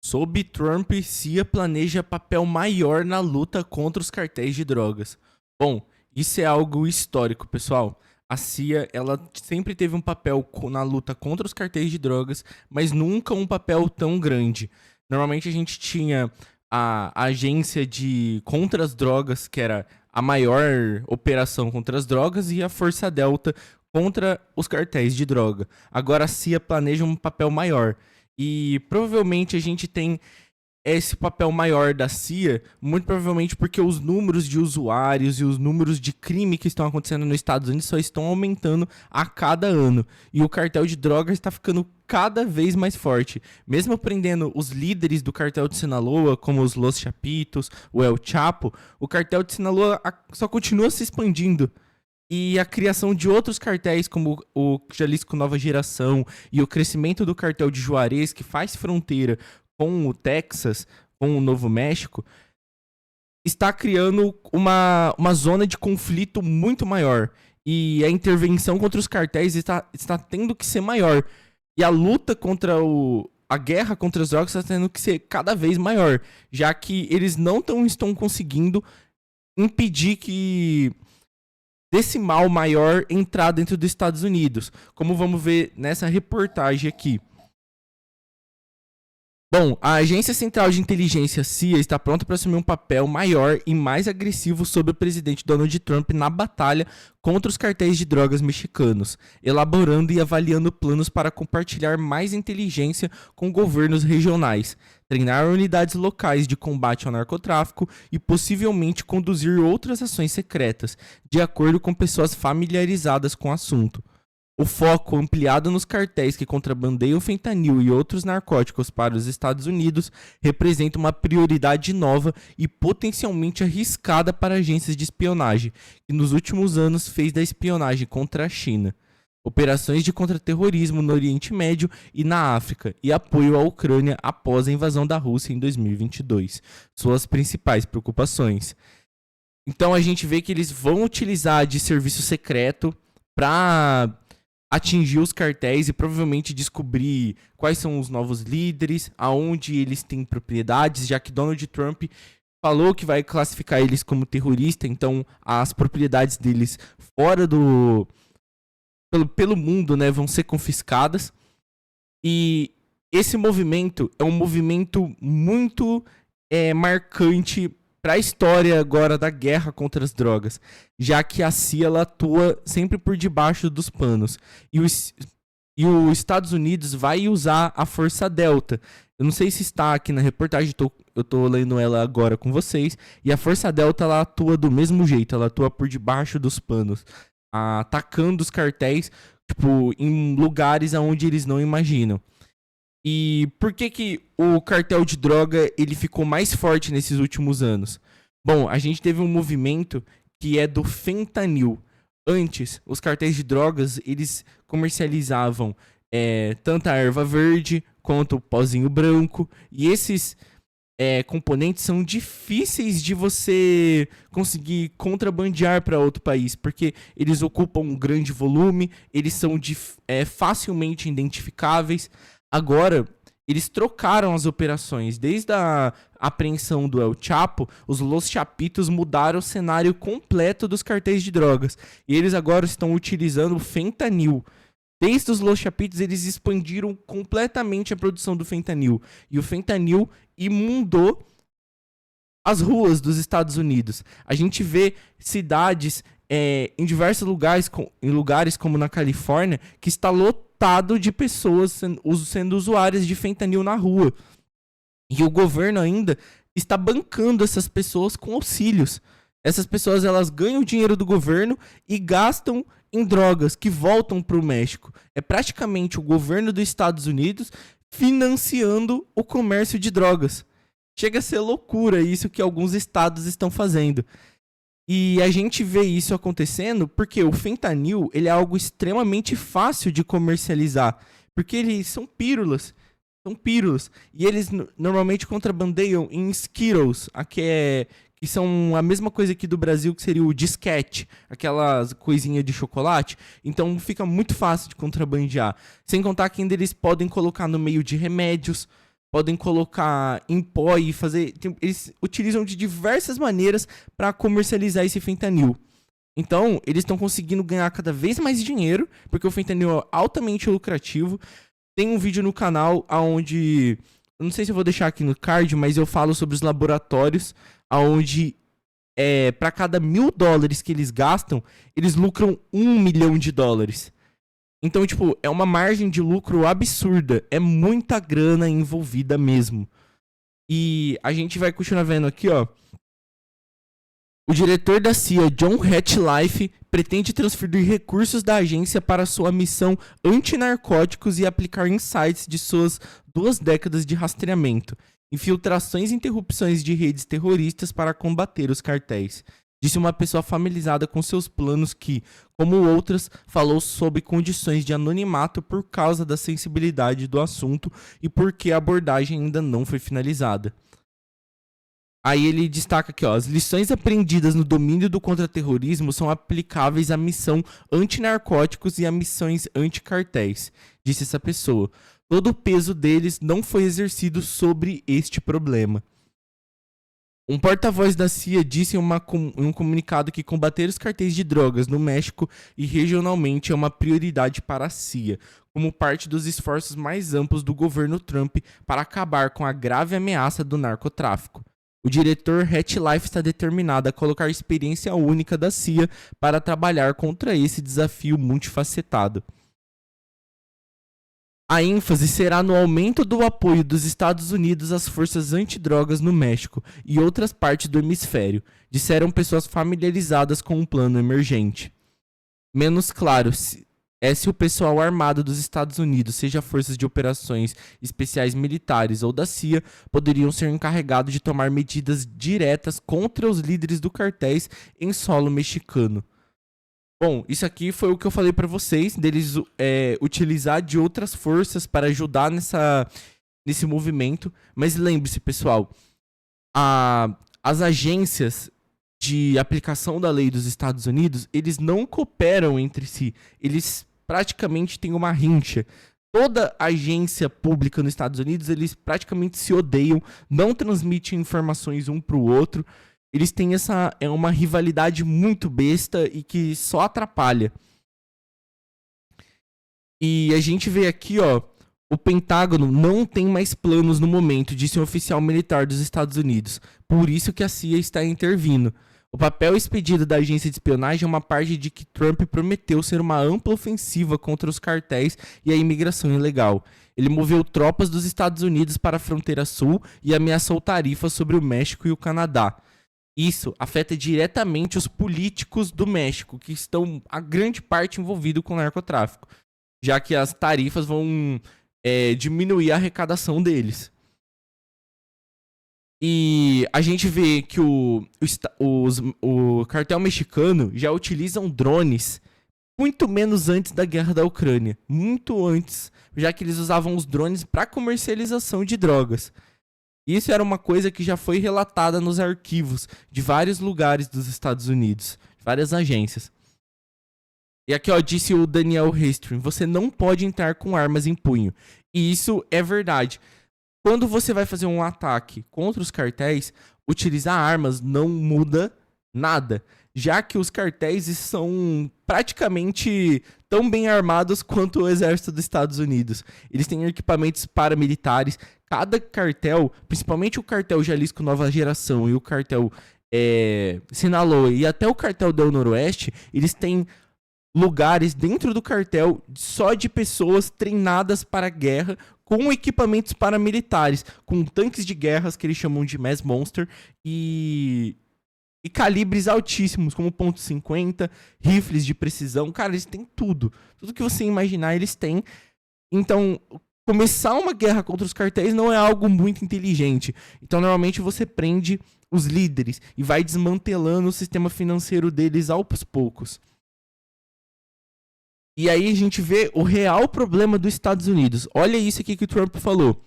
Sob Trump, CIA planeja papel maior na luta contra os cartéis de drogas. Bom, isso é algo histórico, pessoal. A CIA, ela sempre teve um papel na luta contra os cartéis de drogas, mas nunca um papel tão grande. Normalmente a gente tinha a agência de contra as drogas, que era a maior operação contra as drogas, e a Força Delta contra os cartéis de droga. Agora a CIA planeja um papel maior. E provavelmente a gente tem esse papel maior da CIA, muito provavelmente porque os números de usuários e os números de crime que estão acontecendo nos Estados Unidos só estão aumentando a cada ano. E o cartel de drogas está ficando cada vez mais forte. Mesmo prendendo os líderes do cartel de Sinaloa, como os Los Chapitos, o El Chapo, o cartel de Sinaloa só continua se expandindo. E a criação de outros cartéis, como o Jalisco Nova Geração e o crescimento do cartel de Juarez, que faz fronteira com o Texas, com o Novo México, está criando uma zona de conflito muito maior. E a intervenção contra os cartéis está tendo que ser maior. E a luta contra a guerra contra as drogas está tendo que ser cada vez maior, já que eles não estão conseguindo impedir que desse mal maior entrar dentro dos Estados Unidos, como vamos ver nessa reportagem aqui. Bom, a Agência Central de Inteligência CIA está pronta para assumir um papel maior e mais agressivo sobre o presidente Donald Trump na batalha contra os cartéis de drogas mexicanos, elaborando e avaliando planos para compartilhar mais inteligência com governos regionais, treinar unidades locais de combate ao narcotráfico e possivelmente conduzir outras ações secretas, de acordo com pessoas familiarizadas com o assunto. O foco ampliado nos cartéis que contrabandeiam fentanil e outros narcóticos para os Estados Unidos representa uma prioridade nova e potencialmente arriscada para agências de espionagem, que nos últimos anos fez da espionagem contra a China, operações de contra-terrorismo no Oriente Médio e na África e apoio à Ucrânia após a invasão da Rússia em 2022. Suas principais preocupações. Então a gente vê que eles vão utilizar de serviço secreto para atingir os cartéis e provavelmente descobrir quais são os novos líderes, aonde eles têm propriedades, já que Donald Trump falou que vai classificar eles como terrorista, então as propriedades deles fora pelo mundo, né, vão ser confiscadas. E esse movimento é um movimento muito marcante para a história agora da guerra contra as drogas, já que a CIA ela atua sempre por debaixo dos panos. E os Estados Unidos vai usar a Força Delta. Eu não sei se está aqui na reportagem, eu tô lendo ela agora com vocês. E a Força Delta ela atua do mesmo jeito, ela atua por debaixo dos panos, atacando os cartéis em lugares onde eles não imaginam. E por que o cartel de droga ele ficou mais forte nesses últimos anos? Bom, a gente teve um movimento que é do fentanil. Antes, os cartéis de drogas eles comercializavam tanto a erva verde quanto o pozinho branco. E esses componentes são difíceis de você conseguir contrabandear para outro país, porque eles ocupam um grande volume, eles são facilmente identificáveis. Agora, eles trocaram as operações. Desde a apreensão do El Chapo, os Los Chapitos mudaram o cenário completo dos cartéis de drogas. E eles agora estão utilizando o fentanil. Desde os Los Chapitos, eles expandiram completamente a produção do fentanil. E o fentanil imundou as ruas dos Estados Unidos. A gente vê cidades em diversos lugares, em lugares como na Califórnia, que está lotado de pessoas sendo usuárias de fentanil na rua. E o governo ainda está bancando essas pessoas com auxílios. Essas pessoas elas ganham o dinheiro do governo e gastam em drogas que voltam para o México. É praticamente o governo dos Estados Unidos financiando o comércio de drogas. Chega a ser loucura isso que alguns estados estão fazendo. E a gente vê isso acontecendo porque o fentanil ele é algo extremamente fácil de comercializar. Porque eles são pílulas. E eles normalmente contrabandeiam em Skittles, que são a mesma coisa aqui do Brasil, que seria o disquete, aquelas coisinhas de chocolate. Então fica muito fácil de contrabandear. Sem contar que ainda eles podem colocar no meio de remédios. podem colocar em pó e fazer. Eles utilizam de diversas maneiras para comercializar esse fentanil. Então, eles estão conseguindo ganhar cada vez mais dinheiro, porque o fentanil é altamente lucrativo. Tem um vídeo no canal onde, eu não sei se eu vou deixar aqui no card, mas eu falo sobre os laboratórios, onde para cada $1.000 que eles gastam, eles lucram $1 milhão. Então, tipo, é uma margem de lucro absurda. É muita grana envolvida mesmo. E a gente vai continuar vendo aqui, ó. O diretor da CIA, John Ratcliffe, pretende transferir recursos da agência para sua missão antinarcóticos e aplicar insights de suas 2 décadas de rastreamento, infiltrações e interrupções de redes terroristas para combater os cartéis. Disse uma pessoa familiarizada com seus planos que, como outras, falou sobre condições de anonimato por causa da sensibilidade do assunto e porque a abordagem ainda não foi finalizada. Aí ele destaca aqui, ó, as lições aprendidas no domínio do contra-terrorismo são aplicáveis à missão antinarcóticos e a missões anticartéis, disse essa pessoa. Todo o peso deles não foi exercido sobre este problema. Um porta-voz da CIA disse em um comunicado que combater os cartéis de drogas no México e regionalmente é uma prioridade para a CIA, como parte dos esforços mais amplos do governo Trump para acabar com a grave ameaça do narcotráfico. O diretor Ratcliffe está determinado a colocar a experiência única da CIA para trabalhar contra esse desafio multifacetado. A ênfase será no aumento do apoio dos Estados Unidos às forças antidrogas no México e outras partes do hemisfério, disseram pessoas familiarizadas com um plano emergente. Menos claro é se o pessoal armado dos Estados Unidos, seja forças de operações especiais militares ou da CIA, poderiam ser encarregados de tomar medidas diretas contra os líderes do cartéis em solo mexicano. Bom, isso aqui foi o que eu falei para vocês, deles utilizar de outras forças para ajudar nesse movimento. Mas lembre-se, pessoal, as agências de aplicação da lei dos Estados Unidos, eles não cooperam entre si, eles praticamente têm uma rincha. Toda agência pública nos Estados Unidos, eles praticamente se odeiam, não transmitem informações um para o outro. Eles têm uma rivalidade muito besta e que só atrapalha. E a gente vê aqui, ó, o Pentágono não tem mais planos no momento, disse um oficial militar dos Estados Unidos. Por isso que a CIA está intervindo. O papel expedido da agência de espionagem é uma parte de que Trump prometeu ser uma ampla ofensiva contra os cartéis e a imigração ilegal. Ele moveu tropas dos Estados Unidos para a fronteira sul e ameaçou tarifas sobre o México e o Canadá. Isso afeta diretamente os políticos do México, que estão, a grande parte, envolvidos com o narcotráfico, já que as tarifas vão diminuir a arrecadação deles. E a gente vê que o cartel mexicano já utilizam drones muito menos antes da guerra da Ucrânia. Muito antes, já que eles usavam os drones para comercialização de drogas. Isso era uma coisa que já foi relatada nos arquivos de vários lugares dos Estados Unidos, várias agências. E aqui, ó, disse o Daniel Hastings, você não pode entrar com armas em punho. E isso é verdade. Quando você vai fazer um ataque contra os cartéis, utilizar armas não muda nada, já que os cartéis são praticamente tão bem armados quanto o exército dos Estados Unidos. Eles têm equipamentos paramilitares. Cada cartel, principalmente o cartel Jalisco Nova Geração e o cartel Sinaloa e até o cartel del Noroeste, eles têm lugares dentro do cartel só de pessoas treinadas para a guerra, com equipamentos paramilitares, com tanques de guerras que eles chamam de Mass Monster e calibres altíssimos, como .50, rifles de precisão. Cara, eles têm tudo. Tudo que você imaginar, eles têm. Então, começar uma guerra contra os cartéis não é algo muito inteligente. Então, normalmente, você prende os líderes e vai desmantelando o sistema financeiro deles aos poucos. E aí a gente vê o real problema dos Estados Unidos. Olha isso aqui que o Trump falou.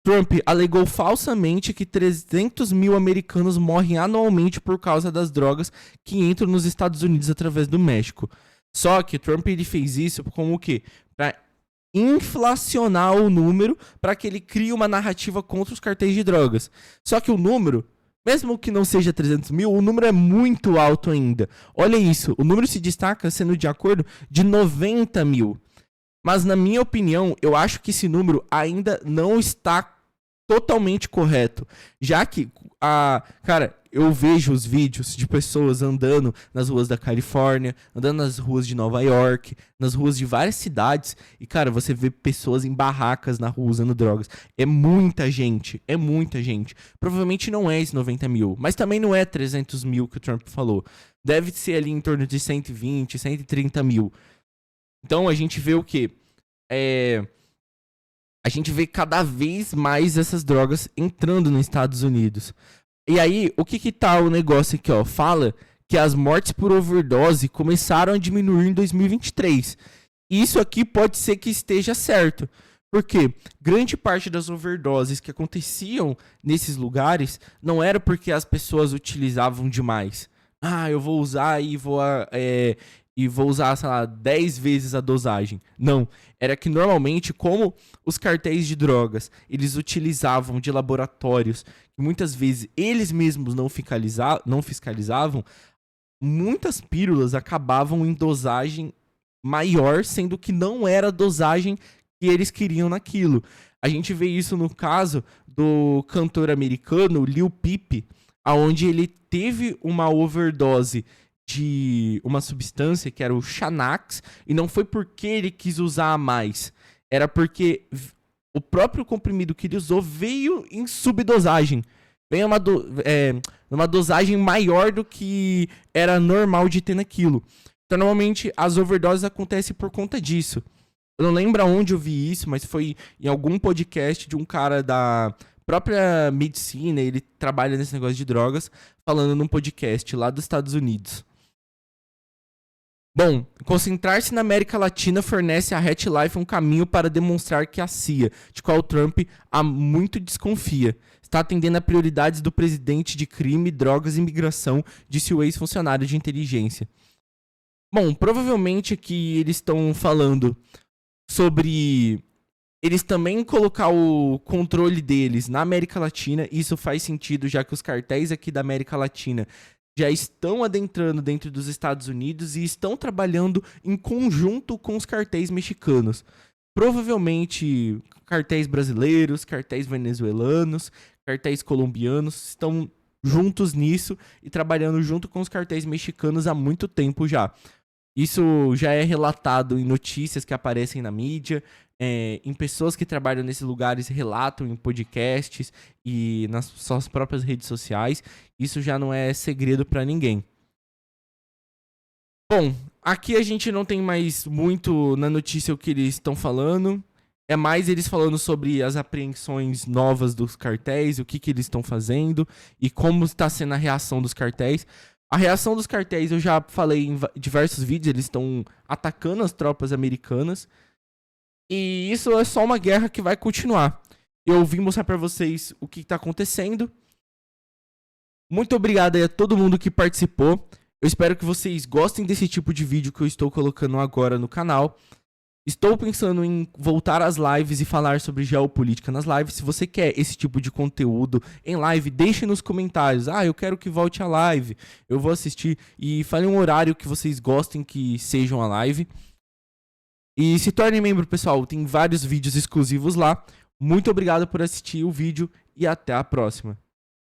Trump alegou falsamente que 300 mil americanos morrem anualmente por causa das drogas que entram nos Estados Unidos através do México. Só que Trump ele fez isso como o quê? Para inflacionar o número para que ele crie uma narrativa contra os cartéis de drogas. Só que o número, mesmo que não seja 300 mil, o número é muito alto ainda. Olha isso, o número se destaca sendo de acordo de 90 mil. Mas na minha opinião, eu acho que esse número ainda não está totalmente correto. Já que, cara, eu vejo os vídeos de pessoas andando nas ruas da Califórnia, andando nas ruas de Nova York, nas ruas de várias cidades. E, cara, você vê pessoas em barracas na rua usando drogas. É muita gente, é muita gente. Provavelmente não é esses 90 mil, mas também não é 300 mil que o Trump falou. Deve ser ali em torno de 120, 130 mil. Então a gente vê o quê? A gente vê cada vez mais essas drogas entrando nos Estados Unidos. E aí, o que tá o negócio aqui, ó? Fala que as mortes por overdose começaram a diminuir em 2023. Isso aqui pode ser que esteja certo. Porque grande parte das overdoses que aconteciam nesses lugares não era porque as pessoas utilizavam demais. Eu vou usar e vou usar, sei lá, 10 vezes a dosagem. Não. Era que normalmente, como os cartéis de drogas, eles utilizavam de laboratórios que muitas vezes eles mesmos não fiscalizavam, muitas pílulas acabavam em dosagem maior, sendo que não era a dosagem que eles queriam naquilo. A gente vê isso no caso do cantor americano Lil Peep, onde ele teve uma overdose de uma substância que era o Xanax, e não foi porque ele quis usar a mais, era porque o próprio comprimido que ele usou veio em subdosagem, veio numa dosagem maior do que era normal de ter naquilo. Então normalmente as overdoses acontecem por conta disso. Eu não lembro aonde eu vi isso, mas foi em algum podcast de um cara da própria medicina, ele trabalha nesse negócio de drogas, falando num podcast lá dos Estados Unidos. Bom, concentrar-se na América Latina fornece à Hat Life um caminho para demonstrar que a CIA, de qual Trump há muito desconfia, está atendendo a prioridades do presidente de crime, drogas e imigração, disse o ex-funcionário de inteligência. Bom, provavelmente aqui eles estão falando sobre eles também colocar o controle deles na América Latina. Isso faz sentido, já que os cartéis aqui da América Latina já estão adentrando dentro dos Estados Unidos e estão trabalhando em conjunto com os cartéis mexicanos. Provavelmente cartéis brasileiros, cartéis venezuelanos, cartéis colombianos estão juntos nisso e trabalhando junto com os cartéis mexicanos há muito tempo já. Isso já é relatado em notícias que aparecem na mídia, em pessoas que trabalham nesses lugares relatam em podcasts e nas suas próprias redes sociais. Isso já não é segredo para ninguém. Bom, aqui a gente não tem mais muito na notícia o que eles estão falando. É mais eles falando sobre as apreensões novas dos cartéis, o que eles estão fazendo e como está sendo a reação dos cartéis. A reação dos cartéis eu já falei em diversos vídeos, eles estão atacando as tropas americanas. E isso é só uma guerra que vai continuar. Eu vim mostrar pra vocês o que tá acontecendo. Muito obrigado aí a todo mundo que participou. Eu espero que vocês gostem desse tipo de vídeo que eu estou colocando agora no canal. Estou pensando em voltar às lives e falar sobre geopolítica nas lives. Se você quer esse tipo de conteúdo em live, deixe nos comentários. Eu quero que volte a live. Eu vou assistir. E fale um horário que vocês gostem que sejam a live. E se torne membro, pessoal. Tem vários vídeos exclusivos lá. Muito obrigado por assistir o vídeo e até a próxima.